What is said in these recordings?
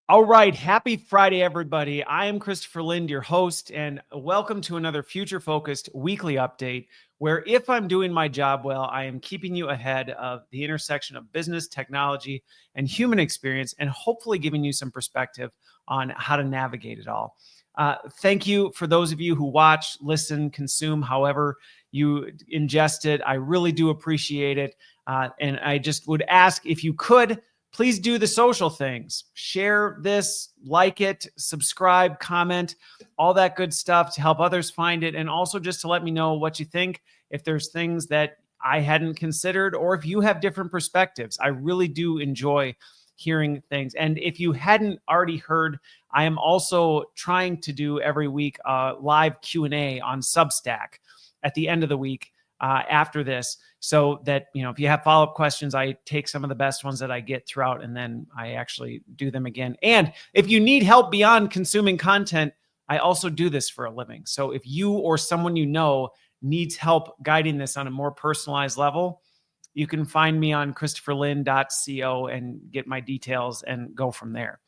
All right. Happy Friday, everybody. I am Christopher Lind, your host, and welcome to another future-focused weekly update where if I'm doing my job well, I am keeping you ahead of the intersection of business, technology, and human experience, and hopefully giving you some perspective on how to navigate it all. Thank you for those of you who watch, listen, consume, however you ingest it. I really do appreciate it. And I just would ask if you could, please do the social things. Share this, like it, subscribe, comment, all that good stuff to help others find it. And also just to let me know what you think, if there's things that I hadn't considered, or if you have different perspectives. I really do enjoy hearing things. And if you hadn't already heard, I am also trying to do every week a live Q&A on Substack at the end of the week after this. So that, if you have follow-up questions, I take some of the best ones that I get throughout, and then I actually do them again. And if you need help beyond consuming content, I also do this for a living. So if you or someone you know needs help guiding this on a more personalized level, you can find me on christopherlin.co and get my details and go from there.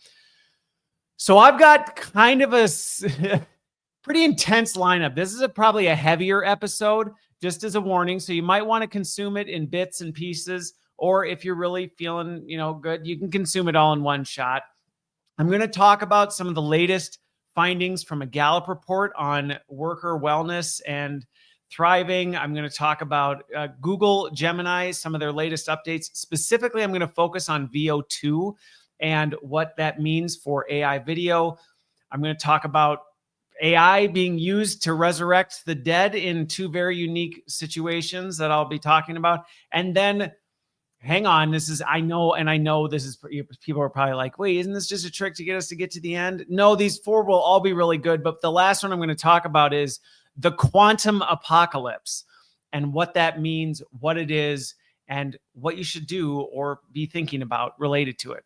So I've got kind of a pretty intense lineup. This is probably a heavier episode, just as a warning. So you might want to consume it in bits and pieces, or if you're really feeling, good, you can consume it all in one shot. I'm going to talk about some of the latest findings from a Gallup report on worker wellness and thriving. I'm going to talk about Google Gemini, some of their latest updates. Specifically, I'm going to focus on VO2 and what that means for AI video. I'm going to talk about AI being used to resurrect the dead in two very unique situations that I'll be talking about. And then, hang on, I know this is, people are probably like, wait, isn't this just a trick to get us to get to the end? No, these four will all be really good. But the last one I'm going to talk about is the quantum apocalypse and what that means, what it is, and what you should do or be thinking about related to it.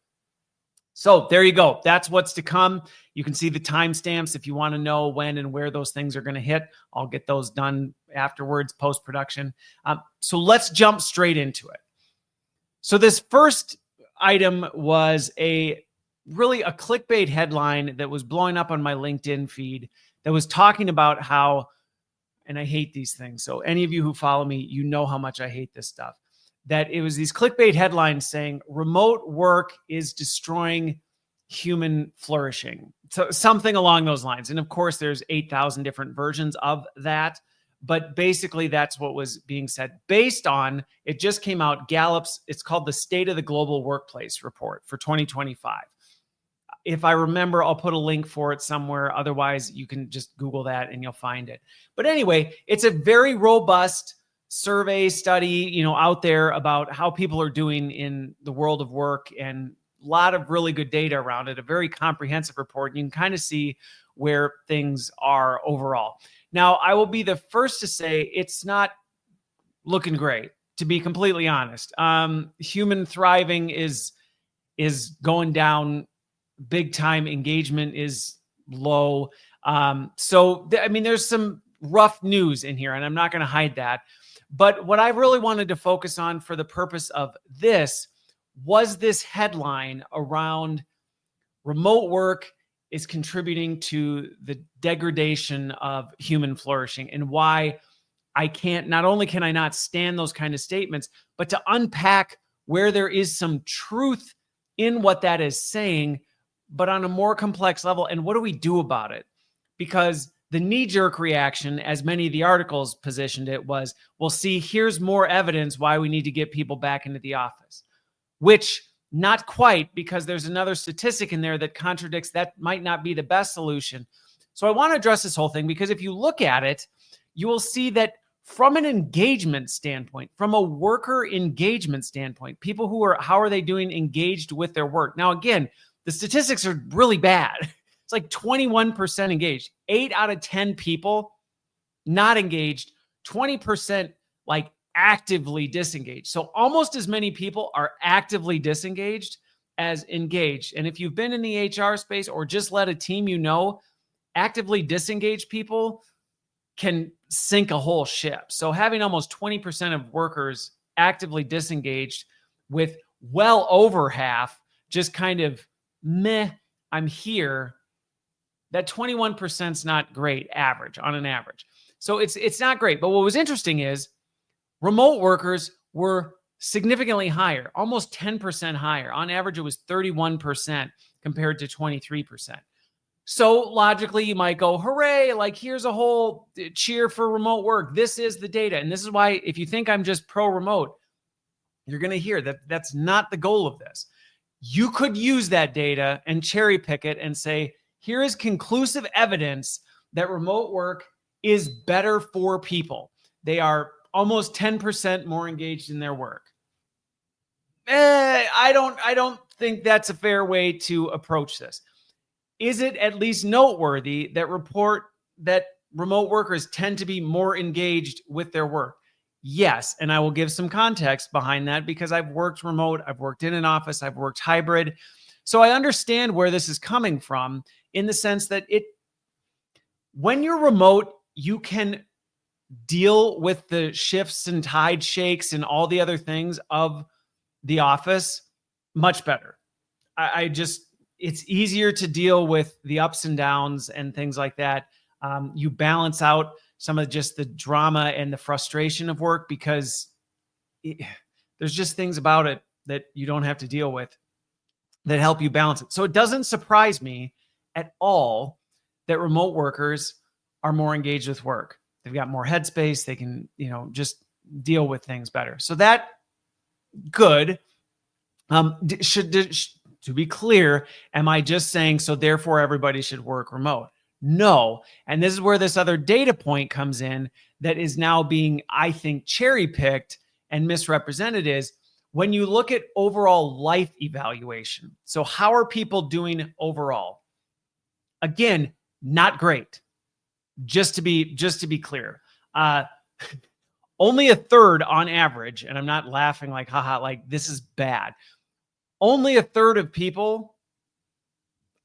So there you go. That's what's to come. You can see the timestamps if you want to know when and where those things are going to hit. I'll get those done afterwards, post-production. So let's jump straight into it. So this first item was really a clickbait headline that was blowing up on my LinkedIn feed that was talking about how, and I hate these things. So any of you who follow me, you know how much I hate this stuff. That it was these clickbait headlines saying remote work is destroying human flourishing. So something along those lines. And of course, there's 8,000 different versions of that. But basically, that's what was being said based on, it just came out, Gallup's, it's called the State of the Global Workplace Report for 2025. If I remember, I'll put a link for it somewhere. Otherwise, you can just Google that and you'll find it. But anyway, it's a very robust survey study, out there about how people are doing in the world of work, and a lot of really good data around it, a very comprehensive report. You can kind of see where things are overall. Now, I will be the first to say it's not looking great, to be completely honest. Human thriving is going down big time. Engagement is low. There's some rough news in here, and I'm not going to hide that. But what I really wanted to focus on for the purpose of this was this headline around remote work is contributing to the degradation of human flourishing, and why not only can I not stand those kind of statements, but to unpack where there is some truth in what that is saying, but on a more complex level. And what do we do about it? Because the knee-jerk reaction, as many of the articles positioned it, was, well, see, here's more evidence why we need to get people back into the office, which not quite, because there's another statistic in there that contradicts that might not be the best solution. So I want to address this whole thing, because if you look at it, you will see that from an engagement standpoint, from a worker engagement standpoint, people how are they doing engaged with their work? Now, again, the statistics are really bad. It's like 21% engaged, 8 out of 10 people not engaged, 20% like actively disengaged. So almost as many people are actively disengaged as engaged. And if you've been in the HR space or just led a team, actively disengaged people can sink a whole ship. So having almost 20% of workers actively disengaged with well over half just kind of meh, I'm here, that 21% is not great on an average. So it's not great. But what was interesting is remote workers were significantly higher, almost 10% higher. On average, it was 31% compared to 23%. So logically, you might go, hooray, like here's a whole cheer for remote work. This is the data. And this is why if you think I'm just pro-remote, you're going to hear that that's not the goal of this. You could use that data and cherry pick it and say, here is conclusive evidence that remote work is better for people. They are almost 10% more engaged in their work. I don't think that's a fair way to approach this. Is it at least noteworthy that report that remote workers tend to be more engaged with their work? Yes, and I will give some context behind that because I've worked remote, I've worked in an office, I've worked hybrid. So I understand where this is coming from in the sense that when you're remote, you can deal with the shifts and tide shakes and all the other things of the office much better. It's easier to deal with the ups and downs and things like that. You balance out some of just the drama and the frustration of work because there's just things about it that you don't have to deal with that help you balance it. So it doesn't surprise me at all that remote workers are more engaged with work. They've got more headspace. They can, just deal with things better. So that good. To be clear, am I just saying, so therefore everybody should work remote? No. And this is where this other data point comes in that is now being, I think, cherry picked and misrepresented is when you look at overall life evaluation. So how are people doing overall? Again, not great. Just to be clear, only a third on average, and I'm not laughing like, haha, like this is bad. Only a third of people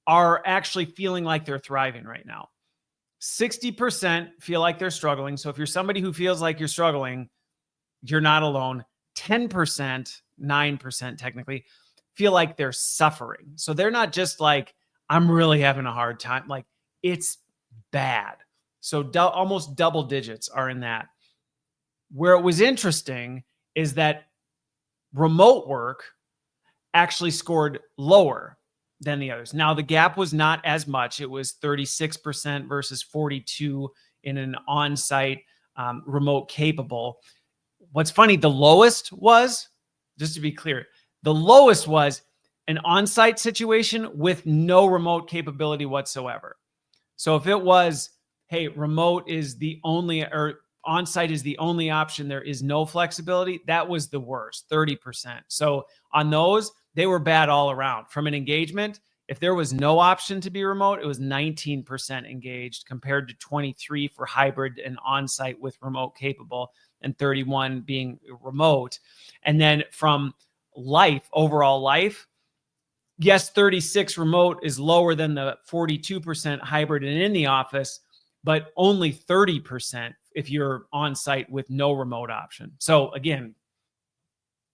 are actually feeling like they're thriving right now. 60% feel like they're struggling. So if you're somebody who feels like you're struggling, you're not alone. 10%, 9% technically, feel like they're suffering. So they're not just like, I'm really having a hard time. Like it's bad. So almost double digits are in that. Where it was interesting is that remote work actually scored lower than the others. Now, the gap was not as much. It was 36% versus 42% in an on-site remote capable. What's funny, the lowest was, just to be clear, the lowest was an on-site situation with no remote capability whatsoever. So if it was, hey, remote is the only, or on-site is the only option, there is no flexibility, that was the worst, 30%. So on those, they were bad all around. From an engagement, if there was no option to be remote, it was 19% engaged compared to 23% for hybrid and on-site with remote capable and 31% being remote. And then from overall life, yes, 36% remote is lower than the 42% hybrid and in the office, but only 30% if you're on-site with no remote option. So again,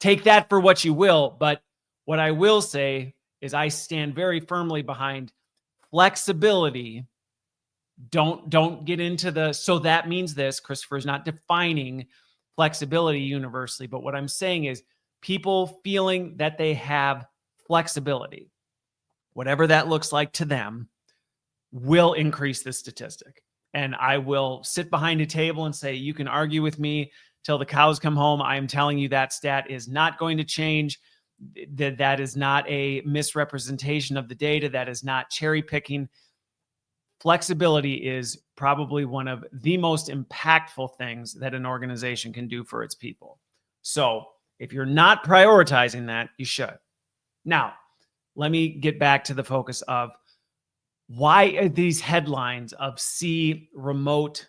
take that for what you will, but what I will say is I stand very firmly behind flexibility. Don't get into so that means this. Christopher is not defining flexibility universally, but what I'm saying is people feeling that they have flexibility, whatever that looks like to them, will increase the statistic. And I will sit behind a table and say, you can argue with me till the cows come home. I am telling you that stat is not going to change. That is not a misrepresentation of the data. That is not cherry picking. Flexibility is probably one of the most impactful things that an organization can do for its people. So if you're not prioritizing that, you should. Now, let me get back to the focus of why are these headlines of remote,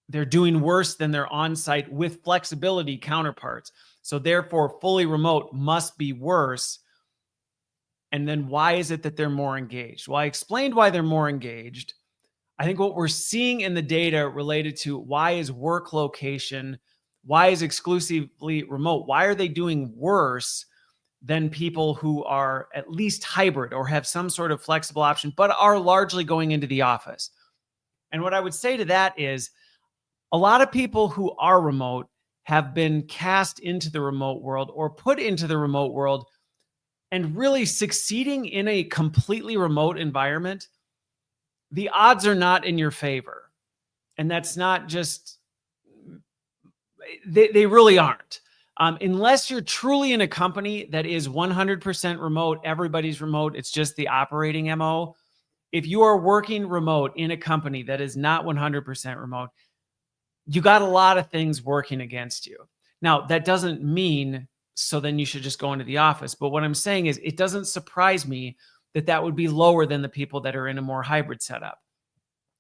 they're doing worse than their on-site with flexibility counterparts. So therefore, fully remote must be worse. And then why is it that they're more engaged? Well, I explained why they're more engaged. I think what we're seeing in the data related to why is work location, why is exclusively remote, why are they doing worse? than people who are at least hybrid or have some sort of flexible option, but are largely going into the office. And what I would say to that is a lot of people who are remote have been cast into the remote world or put into the remote world, and really succeeding in a completely remote environment, the odds are not in your favor. And that's not just, they really aren't. Unless you're truly in a company that is 100% remote, everybody's remote, it's just the operating MO. If you are working remote in a company that is not 100% remote, you got a lot of things working against you. Now, that doesn't mean so then you should just go into the office. But what I'm saying is it doesn't surprise me that that would be lower than the people that are in a more hybrid setup.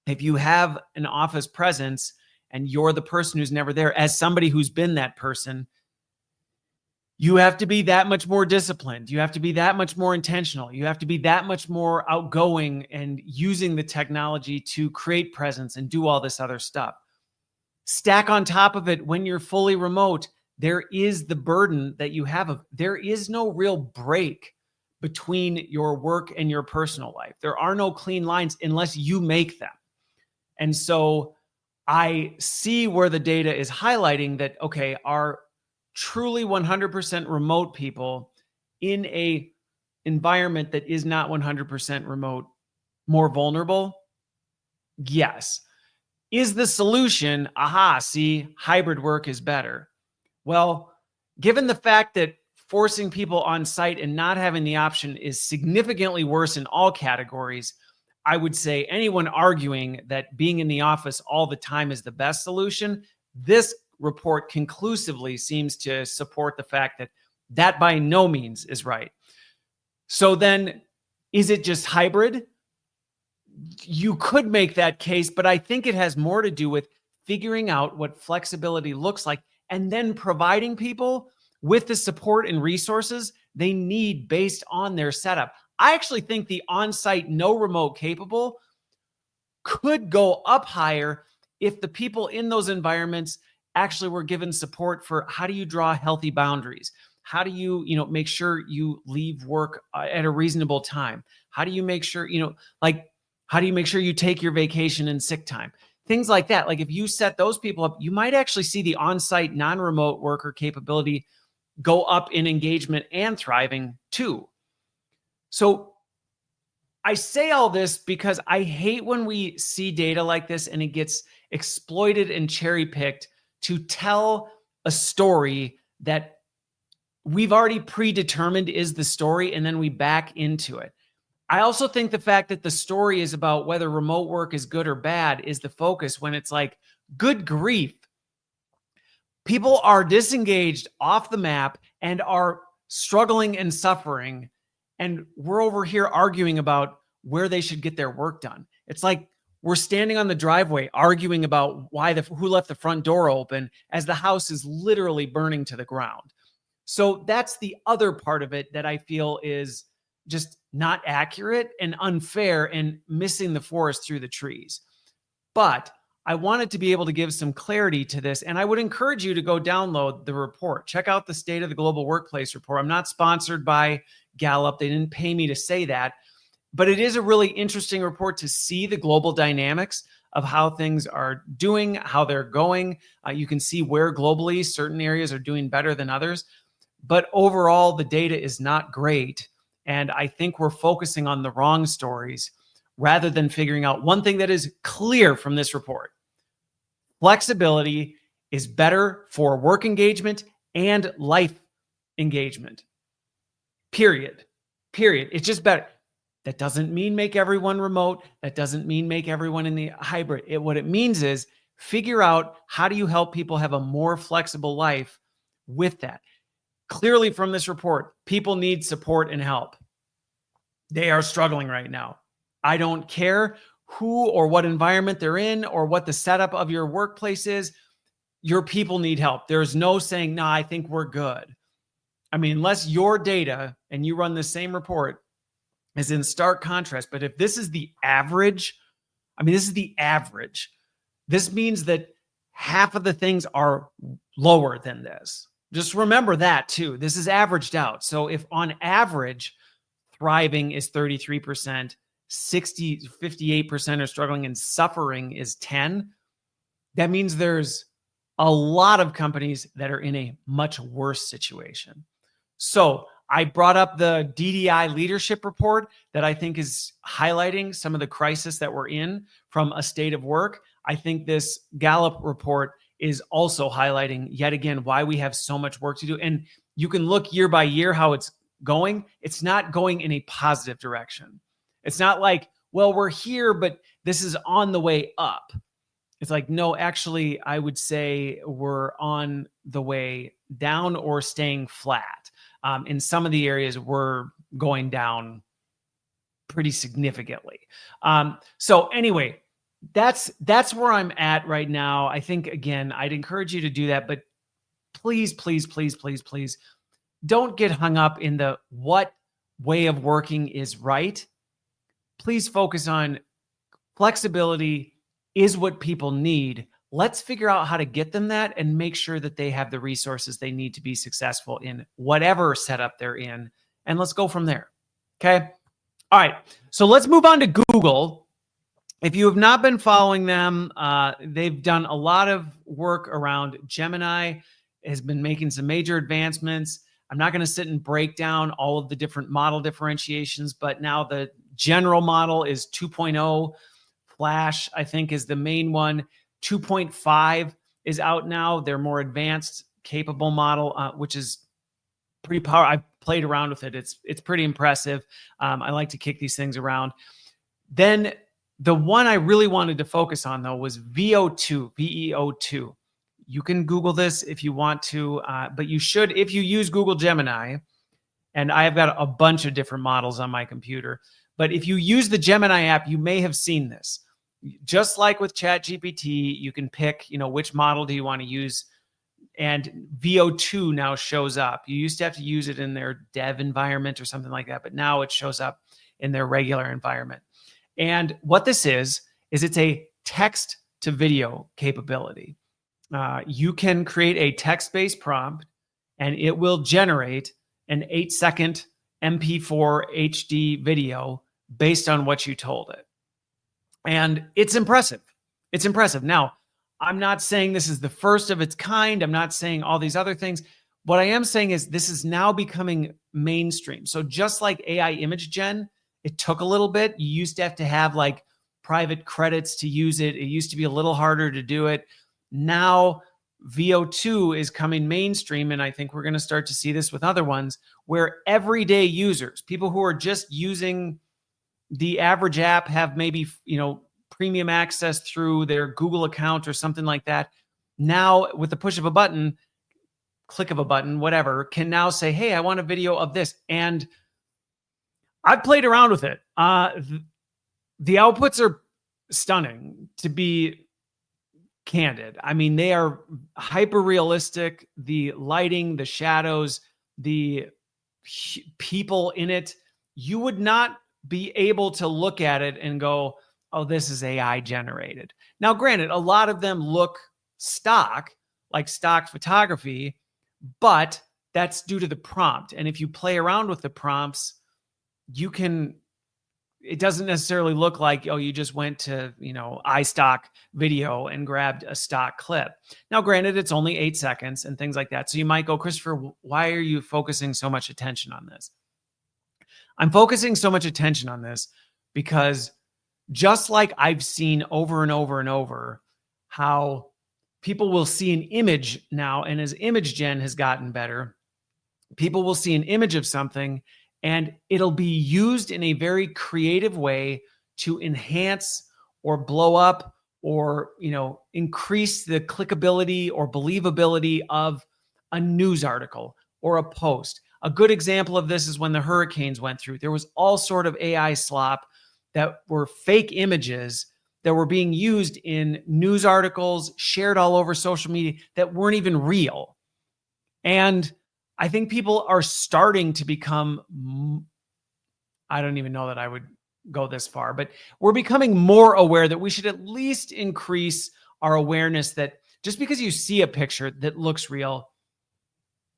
If you have an office presence and you're the person who's never there, as somebody who's been that person, you have to be that much more disciplined. You have to be that much more intentional. You have to be that much more outgoing and using the technology to create presence and do all this other stuff. Stack on top of it, when you're fully remote, there is the burden that you have of, there is no real break between your work and your personal life. There are no clean lines unless you make them. And so I see where the data is highlighting that, okay, are truly 100% remote people in a environment that is not 100% remote more vulnerable? Yes. Is the solution, see, hybrid work is better? Well, given the fact that forcing people on site and not having the option is significantly worse in all categories, I would say anyone arguing that being in the office all the time is the best solution, this report conclusively seems to support the fact that that by no means is right. So then, is it just hybrid? You could make that case, but I think it has more to do with figuring out what flexibility looks like and then providing people with the support and resources they need based on their setup. I actually think the on-site, no remote capable could go up higher if the people in those environments actually were given support for how do you draw healthy boundaries? How do you, make sure you leave work at a reasonable time? How do you make sure, how do you make sure you take your vacation and sick time? Things like that. Like if you set those people up, you might actually see the on-site non-remote worker capability go up in engagement and thriving too. So I say all this because I hate when we see data like this and it gets exploited and cherry-picked to tell a story that we've already predetermined is the story, and then we back into it. I also think the fact that the story is about whether remote work is good or bad is the focus, when it's like, good grief. People are disengaged off the map and are struggling and suffering. And we're over here arguing about where they should get their work done. It's like we're standing on the driveway arguing about who left the front door open as the house is literally burning to the ground. So that's the other part of it that I feel is just not accurate and unfair and missing the forest through the trees. But I wanted to be able to give some clarity to this. And I would encourage you to go download the report. Check out the State of the Global Workplace report. I'm not sponsored by Gallup. They didn't pay me to say that. But it is a really interesting report to see the global dynamics of how things are doing, how they're going. You can see where globally certain areas are doing better than others. But overall, the data is not great. And I think we're focusing on the wrong stories rather than figuring out one thing that is clear from this report. Flexibility is better for work engagement and life engagement. Period. It's just better. That doesn't mean make everyone remote. That doesn't mean make everyone in the hybrid. What it means is figure out how do you help people have a more flexible life with that. Clearly from this report, people need support and help. They are struggling right now. I don't care who or what environment they're in or what the setup of your workplace is. Your people need help. There's no saying, I think we're good. I mean, unless your data and you run the same report is in stark contrast. But if this is the average, this is the average. This means that half of the things are lower than this. Just remember that too. This is averaged out. So if on average, thriving is 33%, 58% are struggling, and suffering is 10, that means there's a lot of companies that are in a much worse situation. So I brought up the DDI leadership report that I think is highlighting some of the crisis that we're in from a state of work. I think this Gallup report is also highlighting yet again why we have so much work to do. And you can look year by year how it's going. It's not going in a positive direction. It's not like, well, we're here, but this is on the way up. It's like, no, actually, I would say we're on the way down or staying flat. In some of the areas, we're going down pretty significantly. So anyway, that's where I'm at right now. I think, again, I'd encourage you to do that, but please, please, please, please, please don't get hung up in the what way of working is right. Please focus on flexibility is what people need. Let's figure out how to get them that and make sure that they have the resources they need to be successful in whatever setup they're in. And let's go from there. Okay. All right. So let's move on to Google. If you have not been following them, they've done a lot of work around Gemini, has been making some major advancements. I'm not going to sit and break down all of the different model differentiations, but now the general model is 2.0. Flash, I think, is the main one. 2.5 is out now. They're more advanced, capable model, which is pretty powerful. I've played around with it. It's pretty impressive. I like to kick these things around. Then the one I really wanted to focus on, though, was VO2, VEO2. You can Google this if you want to, but you should, if you use Google Gemini, and I have got a bunch of different models on my computer, but if you use the Gemini app, you may have seen this. Just like with ChatGPT, you can pick, which model do you want to use, and VO2 now shows up. You used to have to use it in their dev environment or something like that, but now it shows up in their regular environment. And what this is it's a text to video capability. You can create a text-based prompt, and it will generate an 8-second MP4 HD video based on what you told it. And it's impressive. It's impressive. Now, I'm not saying this is the first of its kind. I'm not saying all these other things. What I am saying is this is now becoming mainstream. So just like AI image gen, it took a little bit. You used to have like private credits to use it. It used to be a little harder to do it. Now VO2 is coming mainstream, and I think we're going to start to see this with other ones where everyday users, people who are just using the average app, have maybe, premium access through their Google account or something like that. Now, with the push of a button, click of a button, whatever, can now say, hey, I want a video of this. And I've played around with it. The outputs are stunning, to be candid. I mean, they are hyper realistic. The lighting, the shadows, the people in it, you would not be able to look at it and go, oh, this is AI generated. Now, granted, a lot of them look stock, like stock photography, but that's due to the prompt. And if you play around with the prompts, it doesn't necessarily look like, oh, you just went to, iStock video and grabbed a stock clip. Now, granted, it's only 8 seconds and things like that. So you might go, Christopher, why are you focusing so much attention on this? I'm focusing so much attention on this because just like I've seen over and over and over how people will see an image now, and as image gen has gotten better, people will see an image of something and it'll be used in a very creative way to enhance or blow up or, increase the clickability or believability of a news article or a post. A good example of this is when the hurricanes went through. There was all sort of AI slop that were fake images that were being used in news articles, shared all over social media that weren't even real. And I think people are starting to become, I don't even know that I would go this far, but we're becoming more aware that we should at least increase our awareness that just because you see a picture that looks real,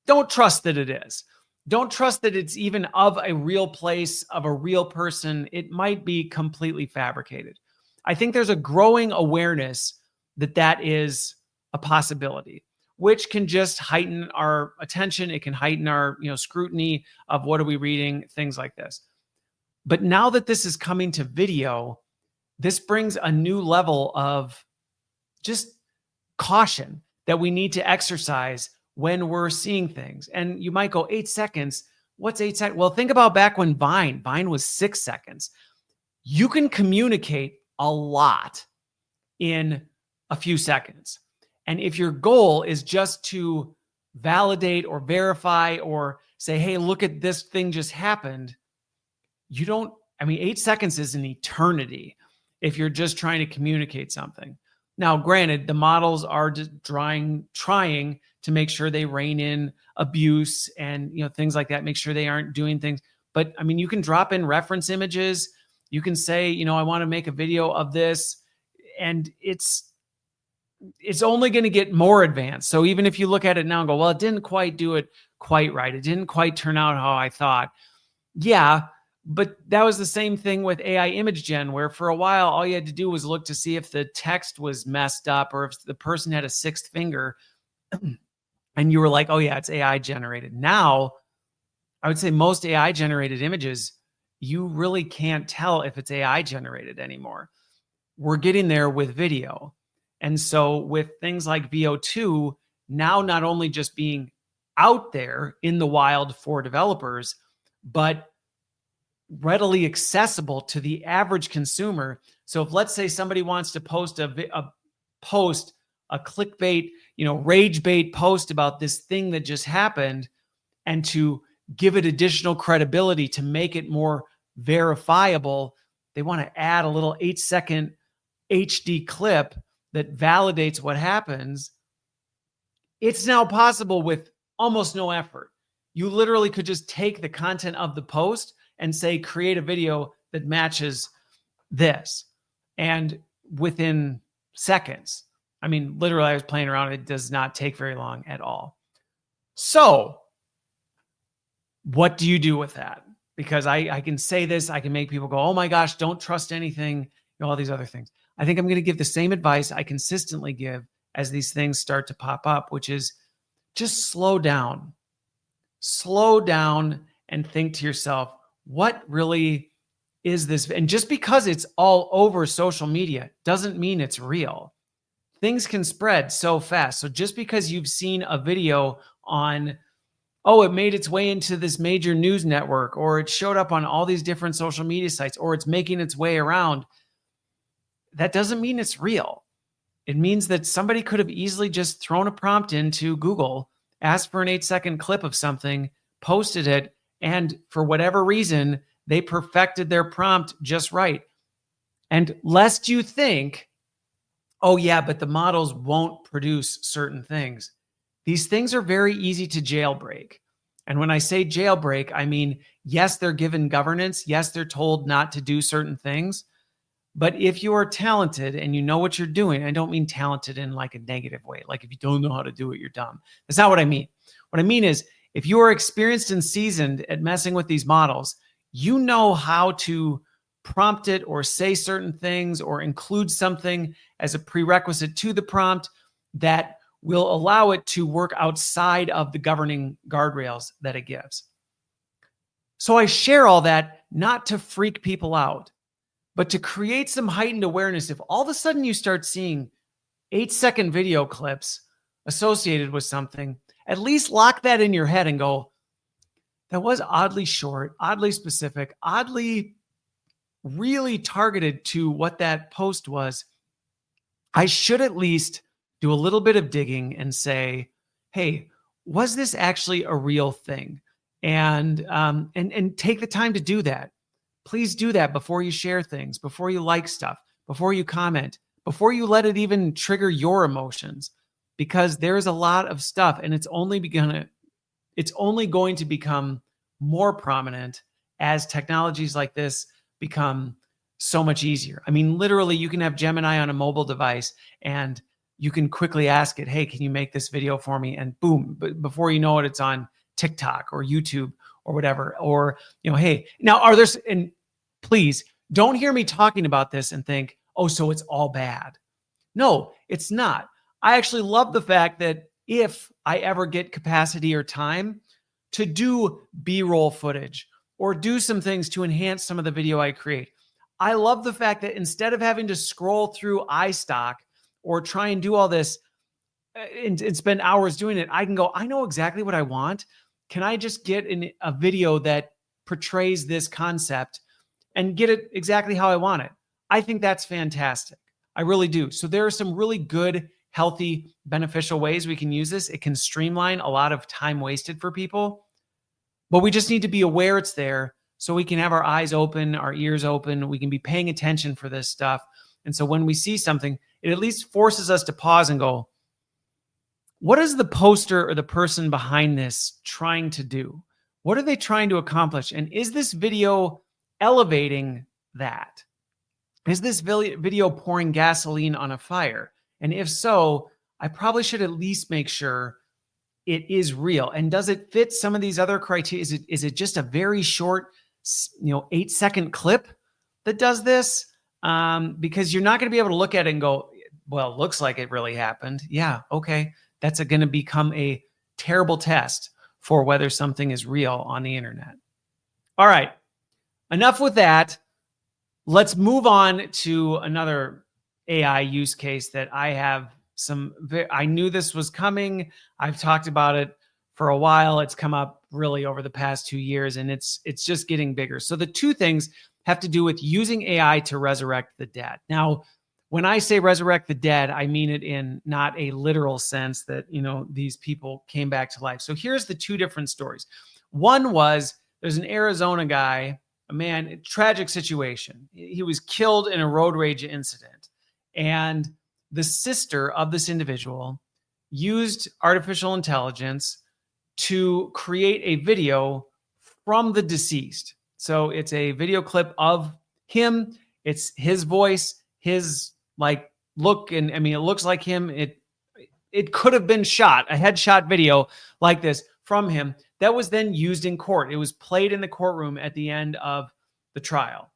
don't trust that it is. Don't trust that it's even of a real place, of a real person. It might be completely fabricated. I think there's a growing awareness that that is a possibility, which can just heighten our attention. It can heighten our, scrutiny of what are we reading, things like this. But now that this is coming to video, this brings a new level of just caution that we need to exercise when we're seeing things. And you might go, 8 seconds. What's 8 seconds? Well, think about back when Vine was 6 seconds. You can communicate a lot in a few seconds. And if your goal is just to validate or verify or say, hey, look at this thing just happened, 8 seconds is an eternity if you're just trying to communicate something. Now, granted, the models are just trying to make sure they rein in abuse and things like that, make sure they aren't doing things. But you can drop in reference images. You can say, I want to make a video of this, and it's only going to get more advanced. So even if you look at it now and go, well, it didn't quite do it quite right. It didn't quite turn out how I thought. Yeah, but that was the same thing with AI image gen, where for a while, all you had to do was look to see if the text was messed up or if the person had a sixth finger. And you were like, oh yeah, it's AI generated. Now, I would say most AI generated images, you really can't tell if it's AI generated anymore. We're getting there with video. And so with things like VO2, now not only just being out there in the wild for developers, but readily accessible to the average consumer. So if, let's say, somebody wants to post a clickbait, rage bait post about this thing that just happened, and to give it additional credibility to make it more verifiable, they want to add a little 8-second HD clip that validates what happens. It's now possible with almost no effort. You literally could just take the content of the post and say, create a video that matches this. And within seconds, literally, I was playing around. It does not take very long at all. So what do you do with that? Because I can say this, I can make people go, oh my gosh, don't trust anything, all these other things. I think I'm going to give the same advice I consistently give as these things start to pop up, which is just slow down. Slow down and think to yourself, what really is this? And just because it's all over social media doesn't mean it's real. Things can spread so fast. So just because you've seen a video on, it made its way into this major news network, or it showed up on all these different social media sites, or it's making its way around, that doesn't mean it's real. It means that somebody could have easily just thrown a prompt into Google, asked for an 8-second clip of something, posted it, and for whatever reason, they perfected their prompt just right. And lest you think, oh yeah, but the models won't produce certain things. These things are very easy to jailbreak. And when I say jailbreak, I mean, yes, they're given governance. Yes, they're told not to do certain things. But if you are talented and you know what you're doing, I don't mean talented in like a negative way. Like if you don't know how to do it, you're dumb. That's not what I mean. What I mean is, if you are experienced and seasoned at messing with these models, you know how to prompt it or say certain things or include something as a prerequisite to the prompt that will allow it to work outside of the governing guardrails that it gives. So I share all that not to freak people out, but to create some heightened awareness. If all of a sudden you start seeing 8-second video clips associated with something, at least lock that in your head and go, that was oddly short, oddly specific, oddly really targeted to what that post was. I should at least do a little bit of digging and say, hey, was this actually a real thing? And take the time to do that. Please do that before you share things, before you like stuff, before you comment, before you let it even trigger your emotions, because there's a lot of stuff, and it's only going to become more prominent as technologies like this become so much easier. Literally, you can have Gemini on a mobile device, and you can quickly ask it, hey, can you make this video for me? And boom, but before you know it, it's on TikTok or YouTube or whatever. Or, hey, now and please don't hear me talking about this and think, oh, so it's all bad. No, it's not. I actually love the fact that if I ever get capacity or time to do B-roll footage or do some things to enhance some of the video I create, I love the fact that instead of having to scroll through iStock or try and do all this and spend hours doing it, I can go, I know exactly what I want. Can I just get a video that portrays this concept and get it exactly how I want it? I think that's fantastic. I really do. So there are some really good, healthy, beneficial ways we can use this. It can streamline a lot of time wasted for people, but we just need to be aware it's there so we can have our eyes open, our ears open. We can be paying attention for this stuff. And so when we see something, it at least forces us to pause and go, what is the poster or the person behind this trying to do? What are they trying to accomplish? And is this video elevating that? Is this video pouring gasoline on a fire? And if so, I probably should at least make sure it is real. And does it fit some of these other criteria? Is it just a very short, 8-second clip that does this? Because you're not going to be able to look at it and go, well, it looks like it really happened. Yeah, okay. That's going to become a terrible test for whether something is real on the internet. All right, enough with that. Let's move on to another AI use case that I knew this was coming. I've talked about it for a while. It's come up really over the past 2 years, and it's just getting bigger. So the two things have to do with using AI to resurrect the dead. Now, when I say resurrect the dead, I mean it in not a literal sense that, these people came back to life. So here's the two different stories. One was there's an Arizona guy, a man, tragic situation. He was killed in a road rage incident. And the sister of this individual used artificial intelligence to create a video from the deceased. So it's a video clip of him. It's his voice, his look. And I mean, it looks like him. It could have been shot, a headshot video like this from him that was then used in court. It was played in the courtroom at the end of the trial.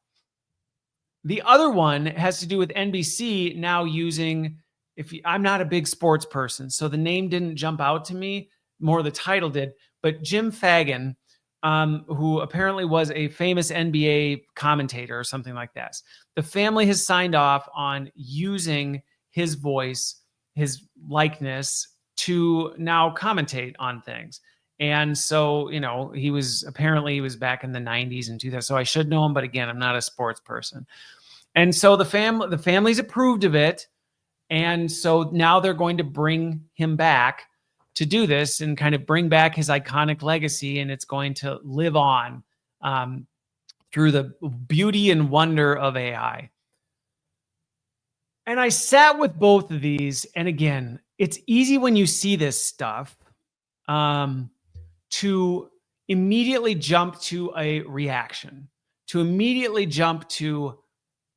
The other one has to do with NBC now using, I'm not a big sports person, so the name didn't jump out to me, more the title did, but Jim Fagan, who apparently was a famous NBA commentator or something like that. The family has signed off on using his voice, his likeness to now commentate on things. And so, he was back in the 90s and 2000. So I should know him, but again, I'm not a sports person. And so the family's approved of it. And so now they're going to bring him back to do this and kind of bring back his iconic legacy. And it's going to live on through the beauty and wonder of AI. And I sat with both of these. And again, it's easy when you see this stuff to immediately jump to a reaction, to immediately jump to,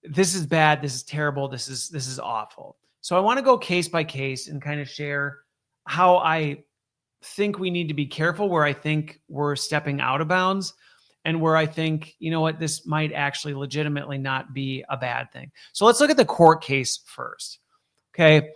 this is bad, this is terrible, this is awful. So I want to go case by case and kind of share how I think we need to be careful, where I think we're stepping out of bounds, and where I think, this might actually legitimately not be a bad thing. So let's look at the court case first. Okay.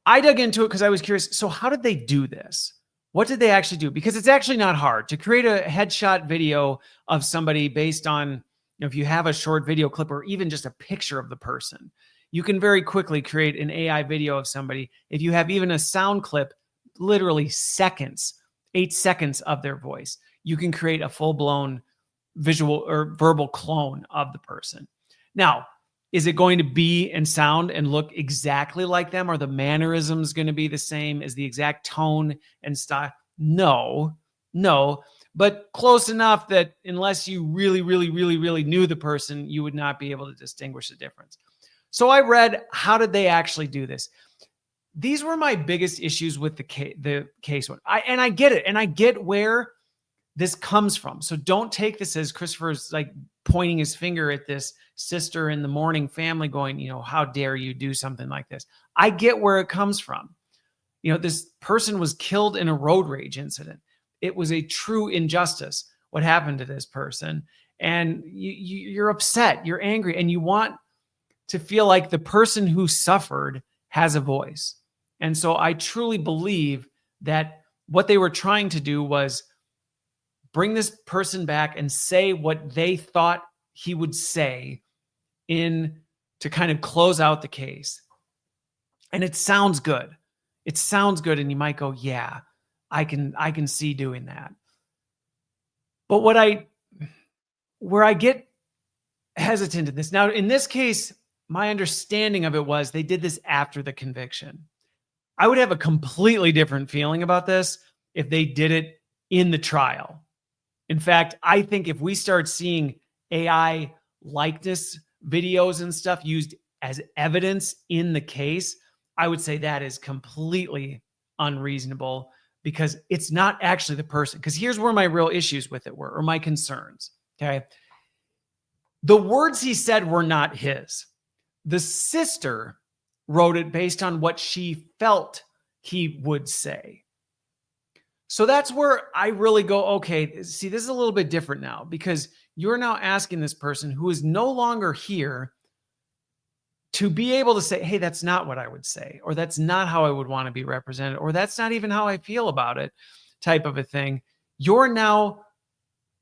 I dug into it because I was curious. So how did they do this? What did they actually do? Because it's actually not hard to create a headshot video of somebody based on, if you have a short video clip or even just a picture of the person. You can very quickly create an AI video of somebody. If you have even a sound clip, literally seconds, 8 seconds of their voice, you can create a full-blown visual or verbal clone of the person. Now, is it going to be and sound and look exactly like them? Are the mannerisms going to be the same? Is the exact tone and style? No, but close enough that unless you really, really, really, really knew the person, you would not be able to distinguish the difference. So I read, how did they actually do this? These were my biggest issues with the case one. I get it. And I get where this comes from. So don't take this as Christopher's like pointing his finger at this sister in the morning family going, how dare you do something like this? I get where it comes from. This person was killed in a road rage incident. It was a true injustice what happened to this person. And you're upset, you're angry, and you want to feel like the person who suffered has a voice. And so I truly believe that what they were trying to do was bring this person back and say what they thought he would say to kind of close out the case. And it sounds good. It sounds good. And you might go, yeah, I can see doing that. But where I get hesitant in this, now in this case, my understanding of it was they did this after the conviction. I would have a completely different feeling about this if they did it in the trial. In fact, I think if we start seeing AI likeness videos and stuff used as evidence in the case, I would say that is completely unreasonable because it's not actually the person. Because here's where my real issues with it were, or my concerns. Okay. The words he said were not his. The sister wrote it based on what she felt he would say. So that's where I really go, okay, see, this is a little bit different now because you're now asking this person who is no longer here to be able to say, hey, that's not what I would say, or that's not how I would want to be represented, or that's not even how I feel about it, type of a thing. You're now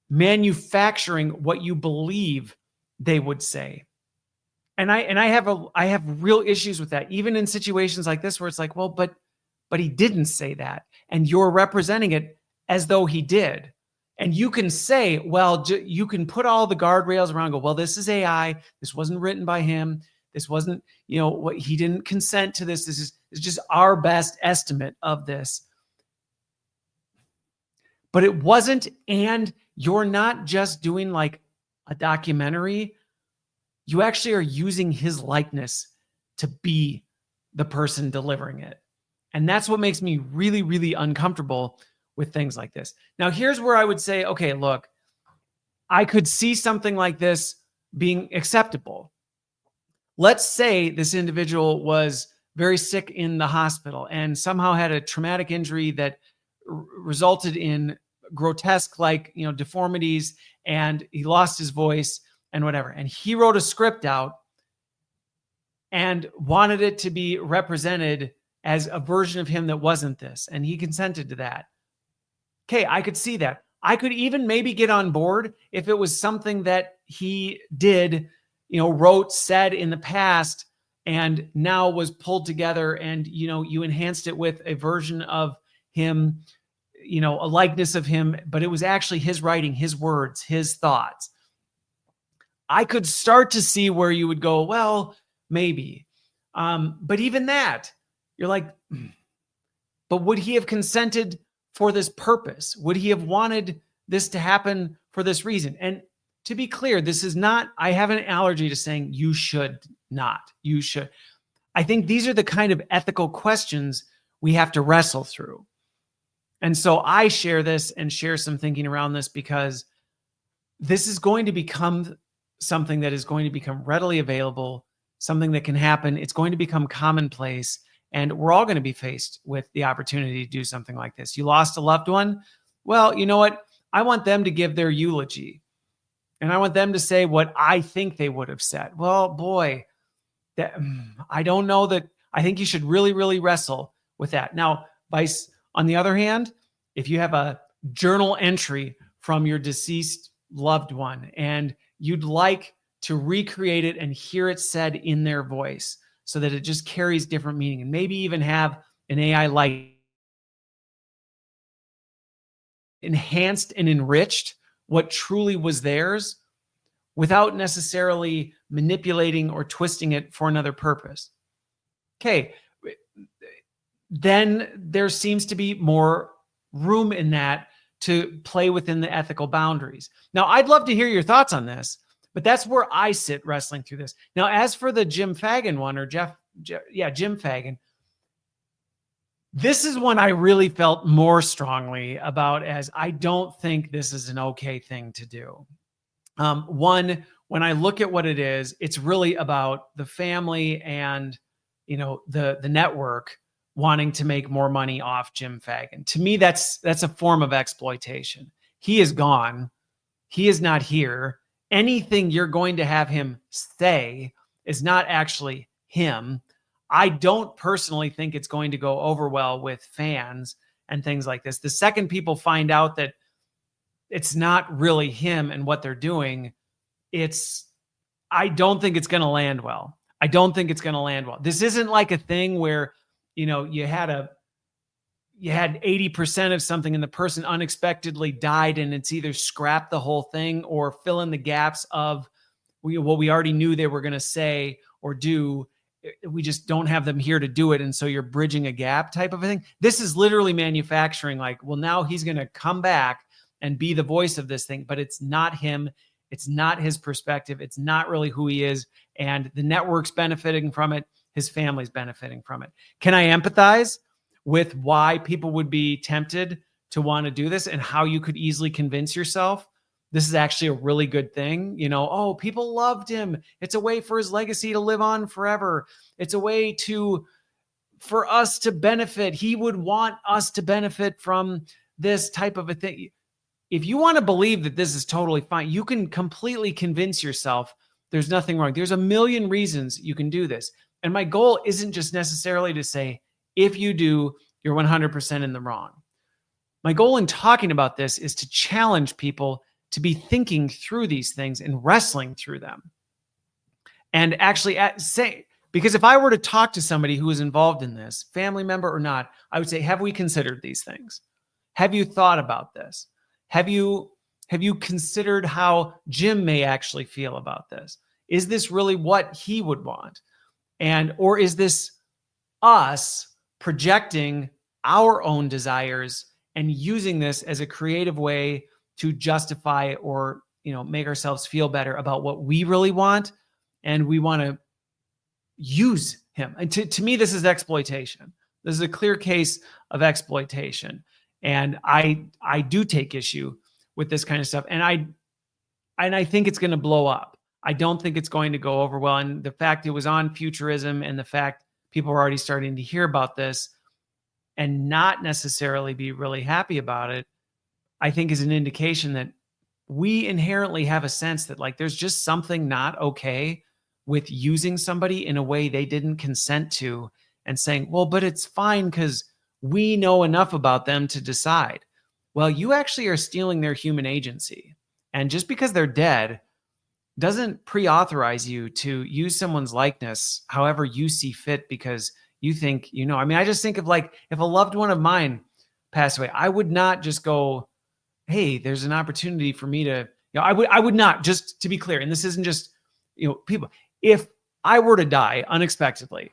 manufacturing what you believe they would say. And I have real issues with that, even in situations like this where it's like, well, but he didn't say that. And you're representing it as though he did. And you can say, well, you can put all the guardrails around, go, well, this is AI. This wasn't written by him. This wasn't, what he didn't consent to this. This is just our best estimate of this. But it wasn't, and you're not just doing like a documentary. You actually are using his likeness to be the person delivering it. And that's what makes me really, really uncomfortable with things like this. Now, here's where I would say, okay, look, I could see something like this being acceptable. Let's say this individual was very sick in the hospital and somehow had a traumatic injury that resulted in grotesque, deformities, and he lost his voice and whatever. And he wrote a script out and wanted it to be represented as a version of him that wasn't this. And he consented to that. Okay, I could see that. I could even maybe get on board if it was something that he did, wrote, said in the past, and now was pulled together and, you enhanced it with a version of him, a likeness of him, but it was actually his writing, his words, his thoughts. I could start to see where you would go, well, maybe. But even that, you're like, but would he have consented for this purpose? Would he have wanted this to happen for this reason? And to be clear, this is not, I have an allergy to saying you should not, you should. I think these are the kind of ethical questions we have to wrestle through. And so I share this and share some thinking around this because this is going to become something that is going to become readily available, something that can happen. It's going to become commonplace. And we're all going to be faced with the opportunity to do something like this. You lost a loved one. Well, you know what? I want them to give their eulogy. And I want them to say what I think they would have said. Well, boy, I don't know that. I think you should really, really wrestle with that. Now, on the other hand, if you have a journal entry from your deceased loved one and you'd like to recreate it and hear it said in their voice, so that it just carries different meaning, and maybe even have an AI like enhanced and enriched what truly was theirs without necessarily manipulating or twisting it for another purpose. Okay, then there seems to be more room in that to play within the ethical boundaries. Now, I'd love to hear your thoughts on this, but that's where I sit wrestling through this. Now, as for the Jim Fagan one, or Jim Fagan, This is one I really felt more strongly about, as I don't think this is an okay thing to do. One, when I look at what it is, it's really about the family and the network wanting to make more money off Jim Fagan. To me, that's a form of exploitation. He is gone. He is not here. Anything you're going to have him say is not actually him. I don't personally think it's going to go over well with fans and things like this. The second people find out that it's not really him and what they're doing, I don't think it's going to land well. I don't think it's going to land well. This isn't like a thing where, you had 80% of something and the person unexpectedly died and it's either scrap the whole thing or fill in the gaps of what we already knew they were going to say or do. We just don't have them here to do it. And so you're bridging a gap type of a thing. This is literally manufacturing, like, well, now he's going to come back and be the voice of this thing, but it's not him. It's not his perspective. It's not really who he is. And the network's benefiting from it. His family's benefiting from it. Can I empathize with why people would be tempted to want to do this and how you could easily convince yourself this is actually a really good thing? Oh, people loved him. It's a way for his legacy to live on forever. It's a way for us to benefit. He would want us to benefit from this type of a thing. If you want to believe that this is totally fine, you can completely convince yourself there's nothing wrong. There's a million reasons you can do this. And my goal isn't just necessarily to say, if you do, you're 100% in the wrong. My goal in talking about this is to challenge people to be thinking through these things and wrestling through them. And actually say, because if I were to talk to somebody who is involved in this, family member or not, I would say, have we considered these things? Have you thought about this? Have you considered how Jim may actually feel about this? Is this really what he would want? Or is this us projecting our own desires and using this as a creative way to justify or, make ourselves feel better about what we really want, and we want to use him? And to me, this is exploitation. This is a clear case of exploitation. And I do take issue with this kind of stuff. And I think it's going to blow up. I don't think it's going to go over well. And the fact it was on Futurism and the fact people are already starting to hear about this and not necessarily be really happy about it, I think is an indication that we inherently have a sense that, like, there's just something not okay with using somebody in a way they didn't consent to and saying, well, but it's fine because we know enough about them to decide. Well, you actually are stealing their human agency. And just because they're dead doesn't pre-authorize you to use someone's likeness however you see fit because you think, I just think of, like, if a loved one of mine passed away, I would not just go, hey, there's an opportunity for me to, I would not, just to be clear. And this isn't just, people, if I were to die unexpectedly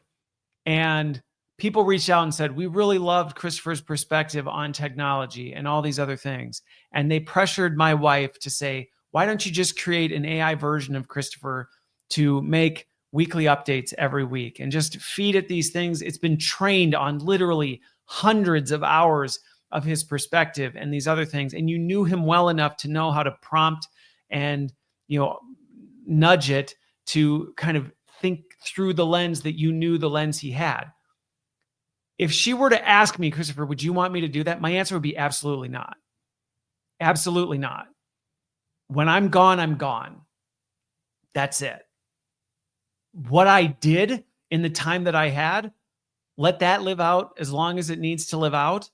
and people reached out and said, we really loved Christopher's perspective on technology and all these other things, and they pressured my wife to say, why don't you just create an AI version of Christopher to make weekly updates every week and just feed it these things? It's been trained on literally hundreds of hours of his perspective and these other things. And you knew him well enough to know how to prompt and, nudge it to kind of think through the lens that you knew the lens he had. If she were to ask me, Christopher, would you want me to do that? My answer would be absolutely not. Absolutely not. When I'm gone, I'm gone. That's it. What I did in the time that I had, let that live out as long as it needs to live out.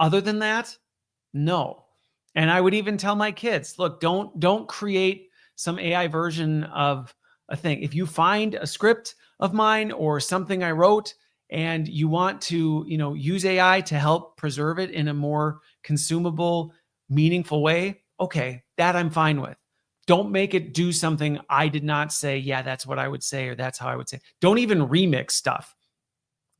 Other than that, no. And I would even tell my kids, look, don't create some AI version of a thing. If you find a script of mine or something I wrote and you want to, use AI to help preserve it in a more consumable, meaningful way, okay, that I'm fine with. Don't make it do something I did not say, yeah, that's what I would say, or that's how I would say. Don't even remix stuff.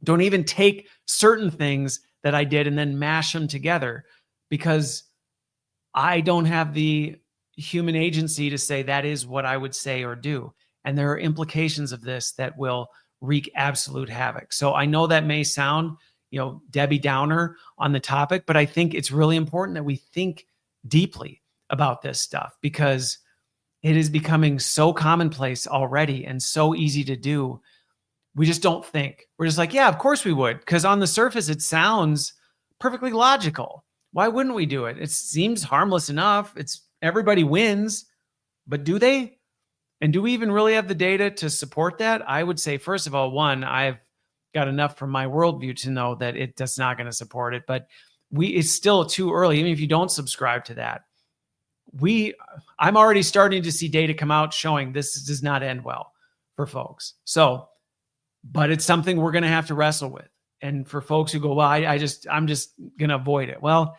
Don't even take certain things that I did and then mash them together, because I don't have the human agency to say that is what I would say or do. And there are implications of this that will wreak absolute havoc. So I know that may sound, Debbie Downer on the topic, but I think it's really important that we think deeply about this stuff because it is becoming so commonplace already and so easy to do. We just don't think. We're just like, yeah, of course we would, because on the surface it sounds perfectly logical. Why wouldn't we do it? It seems harmless enough. Everybody wins, but do they? And do we even really have the data to support that? I would say, first of all, one, I've got enough from my worldview to know that it does not going to support it, but it's still too early. Even if you don't subscribe to that, I'm already starting to see data come out showing this does not end well for folks. So, but it's something we're going to have to wrestle with. And for folks who go, well, I'm just going to avoid it. Well,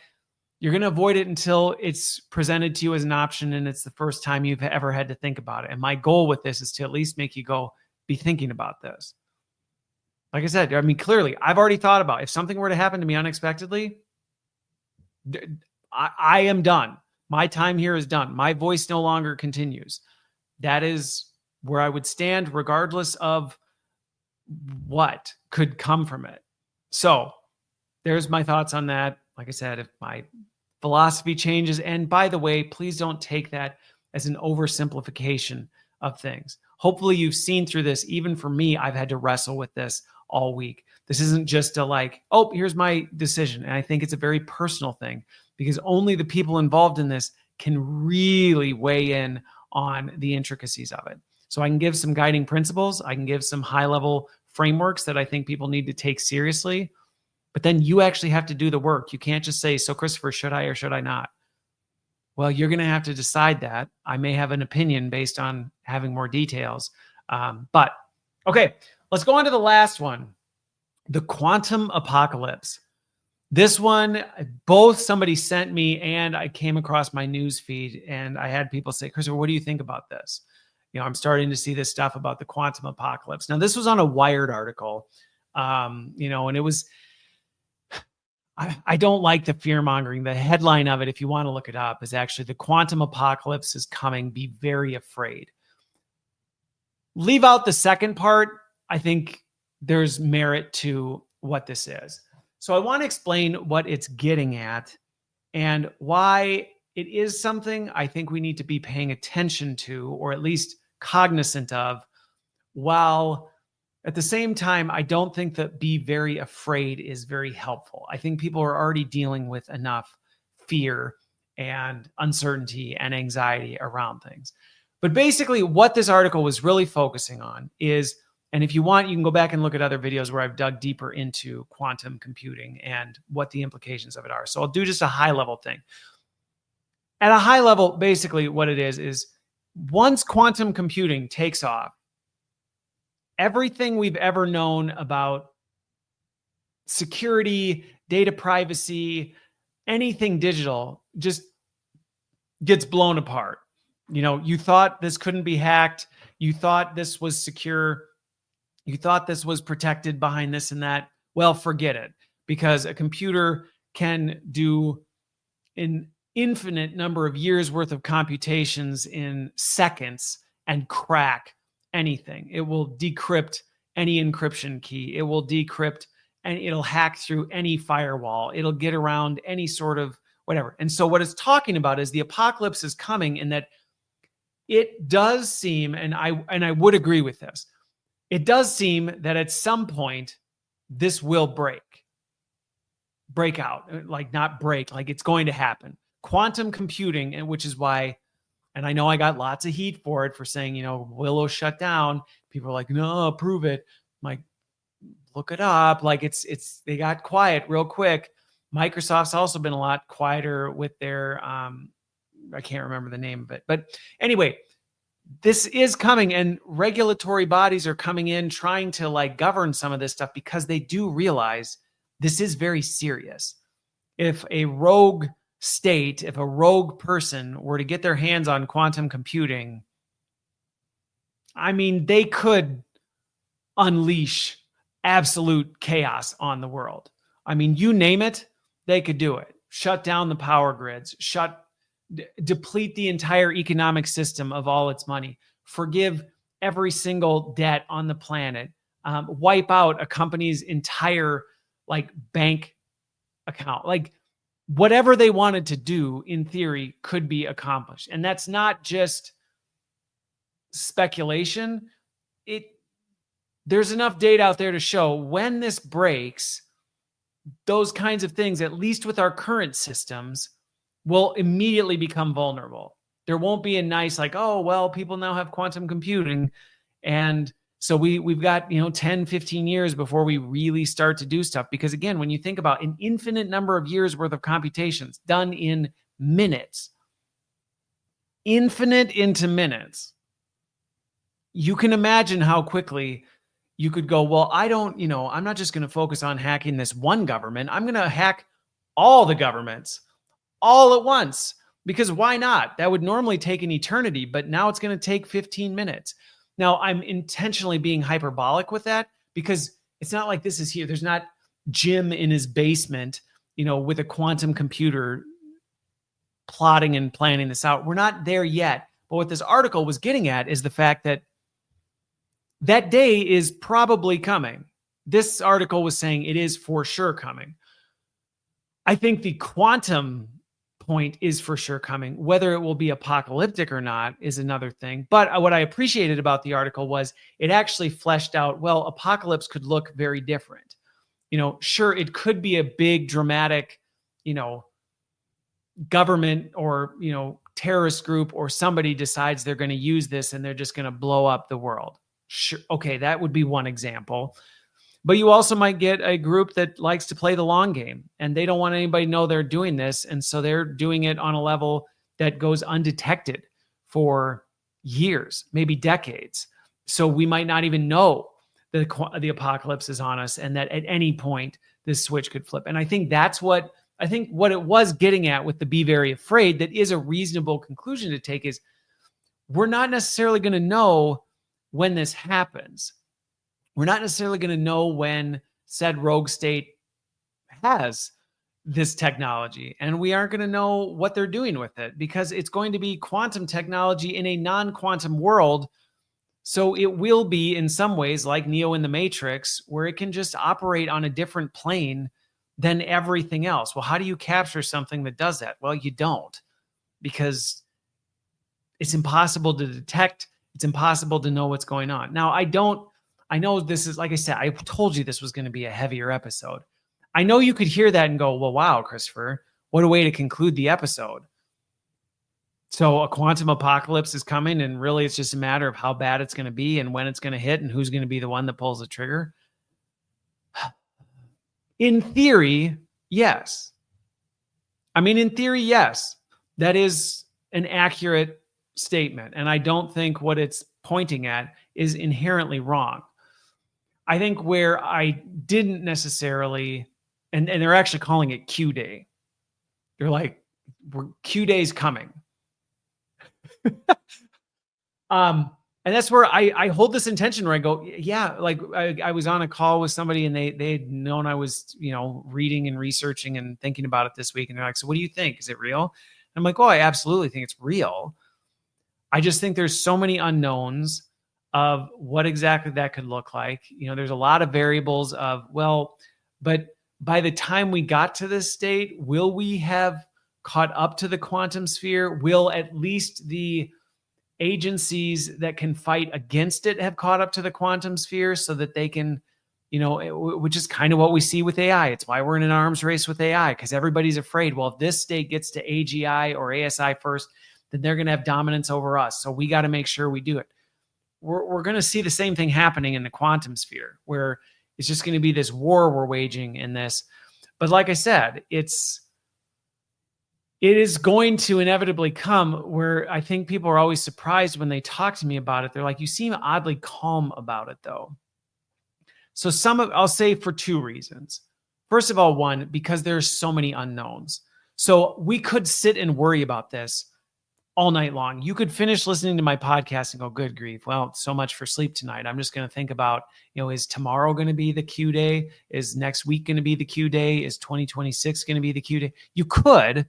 you're going to avoid it until it's presented to you as an option and it's the first time you've ever had to think about it. And my goal with this is to at least make you go, be thinking about this. Like I said, I mean, clearly, I've already thought about if something were to happen to me unexpectedly, I am done. My time here is done. My voice no longer continues. That is where I would stand regardless of what could come from it. So there's my thoughts on that. Like I said, if my philosophy changes, and by the way, please don't take that as an oversimplification of things. Hopefully you've seen through this. Even for me, I've had to wrestle with this all week. This isn't just a like, oh, here's my decision. And I think it's a very personal thing because only the people involved in this can really weigh in on the intricacies of it. So I can give some guiding principles. I can give some high-level frameworks that I think people need to take seriously. But then you actually have to do the work. You can't just say, so Christopher, should I or should I not? Well, you're going to have to decide that. I may have an opinion based on having more details. But okay, let's go on to the last one, the quantum apocalypse. This one, both somebody sent me and I came across my news feed and I had people say, Christopher, what do you think about this? I'm starting to see this stuff about the quantum apocalypse. Now, this was on a Wired article, and it was, I don't like the fear mongering. The headline of it, if you want to look it up, is actually the quantum apocalypse is coming. Be very afraid. Leave out the second part. I think there's merit to what this is. So I want to explain what it's getting at and why it is something I think we need to be paying attention to, or at least cognizant of, while at the same time, I don't think that be very afraid is very helpful. I think people are already dealing with enough fear and uncertainty and anxiety around things. But basically what this article was really focusing on is, and if you want, you can go back and look at other videos where I've dug deeper into quantum computing and what the implications of it are. So I'll do just a high level thing. At a high level, basically what it is once quantum computing takes off, everything we've ever known about security, data privacy, anything digital just gets blown apart. You thought this couldn't be hacked. You thought this was secure. You thought this was protected behind this and that. Well, forget it, because a computer can do an infinite number of years worth of computations in seconds and crack anything. It will decrypt any encryption key. It will decrypt and it'll hack through any firewall. It'll get around any sort of whatever. And so what it's talking about is the apocalypse is coming, in that it does seem, and I would agree with this, it does seem that at some point this will break out, like not break, like it's going to happen. Quantum computing, and which is why, and I know I got lots of heat for it, for saying, Willow shut down. People are like, no, prove it. I'm like, look it up. Like they got quiet real quick. Microsoft's also been a lot quieter with their, I can't remember the name of it, but anyway, this is coming, and regulatory bodies are coming in trying to govern some of this stuff because they do realize this is very serious. If a rogue state, if a rogue person were to get their hands on quantum computing, I mean, they could unleash absolute chaos on the world. I mean, you name it, they could do it. Shut down the power grids, deplete the entire economic system of all its money, forgive every single debt on the planet, wipe out a company's entire like bank account. Like whatever they wanted to do in theory could be accomplished. And that's not just speculation. There's enough data out there to show when this breaks, those kinds of things, at least with our current systems, will immediately become vulnerable. There won't be a nice like, oh, well, people now have quantum computing. And so we've got, 10, 15 years before we really start to do stuff. Because again, when you think about an infinite number of years worth of computations done in minutes, infinite into minutes, you can imagine how quickly you could go, well, I'm not just going to focus on hacking this one government. I'm going to hack all the governments all at once, because why not? That would normally take an eternity, but now it's going to take 15 minutes. Now, I'm intentionally being hyperbolic with that because it's not like this is here. There's not Jim in his basement, with a quantum computer plotting and planning this out. We're not there yet. But what this article was getting at is the fact that that day is probably coming. This article was saying it is for sure coming. I think the quantum point is for sure coming. Whether it will be apocalyptic or not is another thing. But what I appreciated about the article was it actually fleshed out, well, apocalypse could look very different. Sure, it could be a big dramatic, government or, terrorist group or somebody decides they're going to use this and they're just going to blow up the world. Sure. Okay, that would be one example. But you also might get a group that likes to play the long game and they don't want anybody to know they're doing this. And so they're doing it on a level that goes undetected for years, maybe decades. So we might not even know that the apocalypse is on us and that at any point this switch could flip. And I think that's what it was getting at with the be very afraid, that is a reasonable conclusion to take, is we're not necessarily going to know when this happens. We're not necessarily going to know when said rogue state has this technology, and we aren't going to know what they're doing with it because it's going to be quantum technology in a non-quantum world. So it will be in some ways like Neo in the Matrix, where it can just operate on a different plane than everything else. Well, how do you capture something that does that? Well, you don't, because it's impossible to detect. It's impossible to know what's going on. Now, I know this is, like I said, I told you this was going to be a heavier episode. I know you could hear that and go, well, wow, Christopher, what a way to conclude the episode. So a quantum apocalypse is coming, and really it's just a matter of how bad it's going to be and when it's going to hit and who's going to be the one that pulls the trigger. In theory, yes. In theory, yes. That is an accurate statement. And I don't think what it's pointing at is inherently wrong. I think where I didn't necessarily, and they're actually calling it Q Day. They're like, Q Day's coming. And that's where I hold this intention where I go, yeah, like I was on a call with somebody and they had known I was, reading and researching and thinking about it this week. And they're like, so what do you think? Is it real? And I'm like, oh, I absolutely think it's real. I just think there's so many unknowns of what exactly that could look like. There's a lot of variables of, well, but by the time we got to this state, will we have caught up to the quantum sphere? Will at least the agencies that can fight against it have caught up to the quantum sphere so that they can, which is kind of what we see with AI. It's why we're in an arms race with AI, because everybody's afraid, well, if this state gets to AGI or ASI first, then they're going to have dominance over us. So we got to make sure we do it. We're going to see the same thing happening in the quantum sphere, where it's just going to be this war we're waging in this. But like I said, it is going to inevitably come where I think people are always surprised when they talk to me about it. They're like, you seem oddly calm about it though. So I'll say for two reasons. First of all, one, because there's so many unknowns. So we could sit and worry about this all night long. You could finish listening to my podcast and go, good grief. Well, so much for sleep tonight. I'm just going to think about, is tomorrow going to be the Q day? Is next week going to be the Q day? Is 2026 going to be the Q day? You could.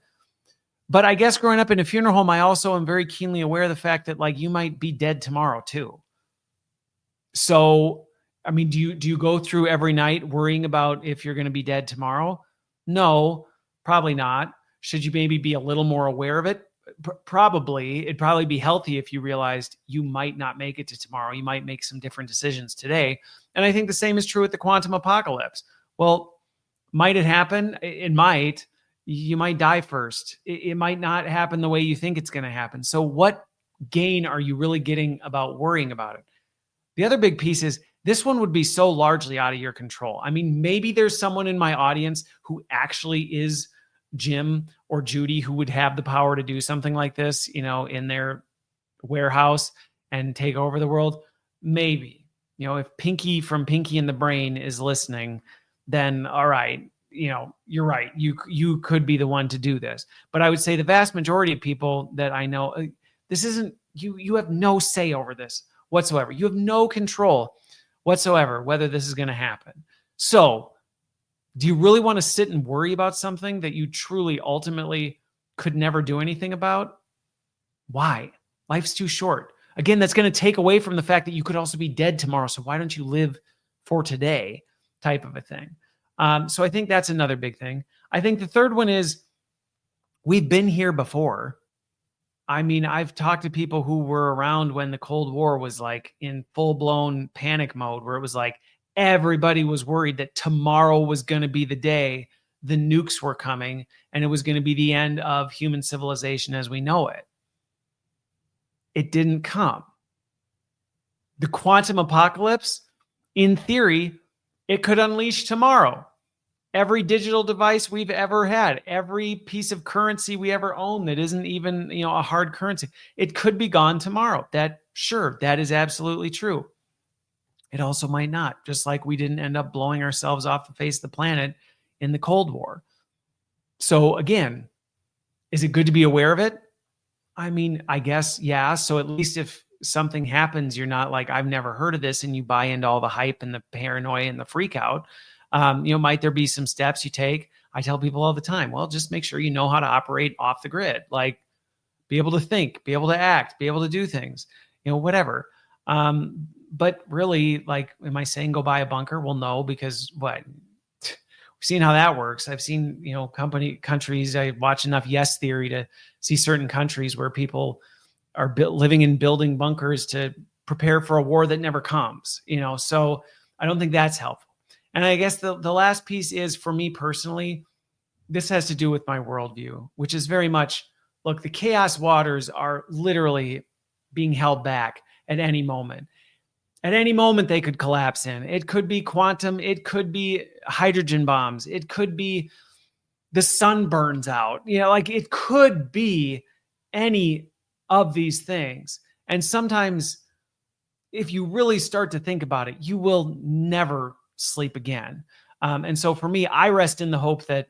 But I guess growing up in a funeral home, I also am very keenly aware of the fact that you might be dead tomorrow too. So I mean, do you go through every night worrying about if you're going to be dead tomorrow? No, probably not. Should you maybe be a little more aware of it? Probably. It'd probably be healthy if you realized you might not make it to tomorrow. You might make some different decisions today. And I think the same is true with the quantum apocalypse. Well, might it happen? It might. You might die first. It might not happen the way you think it's going to happen. So what gain are you really getting about worrying about it? The other big piece is this one would be so largely out of your control. I mean, maybe there's someone in my audience who actually is Jim or Judy who would have the power to do something like this, in their warehouse and take over the world. Maybe, if Pinky from Pinky and the Brain is listening, then all right, you're right. You could be the one to do this. But I would say the vast majority of people that I know, this isn't, you have no say over this whatsoever. You have no control whatsoever whether this is going to happen. So do you really want to sit and worry about something that you truly ultimately could never do anything about? Why? Life's too short. Again, that's going to take away from the fact that you could also be dead tomorrow. So why don't you live for today, type of a thing? So I think that's another big thing. I think the third one is we've been here before. I mean, I've talked to people who were around when the Cold War was like in full-blown panic mode, where it was like everybody was worried that tomorrow was going to be the day the nukes were coming and it was going to be the end of human civilization as we know it. It didn't come. The quantum apocalypse, in theory, it could unleash tomorrow. Every digital device we've ever had, every piece of currency we ever own that isn't even, a hard currency, it could be gone tomorrow. That is absolutely true. It also might not, just like we didn't end up blowing ourselves off the face of the planet in the Cold War. So again, is it good to be aware of it? I mean, I guess, yeah. So at least if something happens, you're not like, I've never heard of this, and you buy into all the hype and the paranoia and the freak out. Might there be some steps you take? I tell people all the time, well, just make sure you know how to operate off the grid, like be able to think, be able to act, be able to do things, whatever. But really, like, am I saying go buy a bunker? Well, no, because what? We've seen how that works. I've seen, countries, I watch enough Yes Theory to see certain countries where people are living in building bunkers to prepare for a war that never comes, so I don't think that's helpful. And I guess the last piece is, for me personally, this has to do with my worldview, which is very much, look, the chaos waters are literally being held back at any moment. At any moment, they could collapse in. It could be quantum. It could be hydrogen bombs. It could be the sun burns out. It could be any of these things. And sometimes, if you really start to think about it, you will never sleep again. And so for me, I rest in the hope that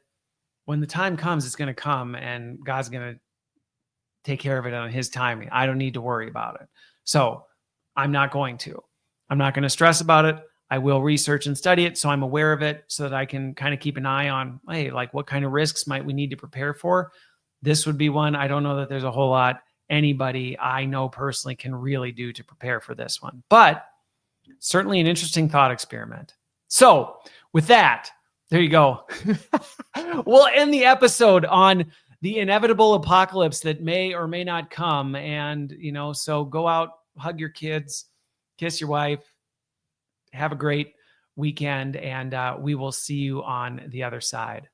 when the time comes, it's going to come and God's going to take care of it on his timing. I don't need to worry about it. So I'm not going to. I'm not going to stress about it. I will research and study it so I'm aware of it, so that I can kind of keep an eye on, hey, like, what kind of risks might we need to prepare for? This would be one. I don't know that there's a whole lot anybody I know personally can really do to prepare for this one, but certainly an interesting thought experiment. So with that, there you go. We'll end the episode on the inevitable apocalypse that may or may not come. And, so go out, hug your kids, kiss your wife, have a great weekend, and we will see you on the other side.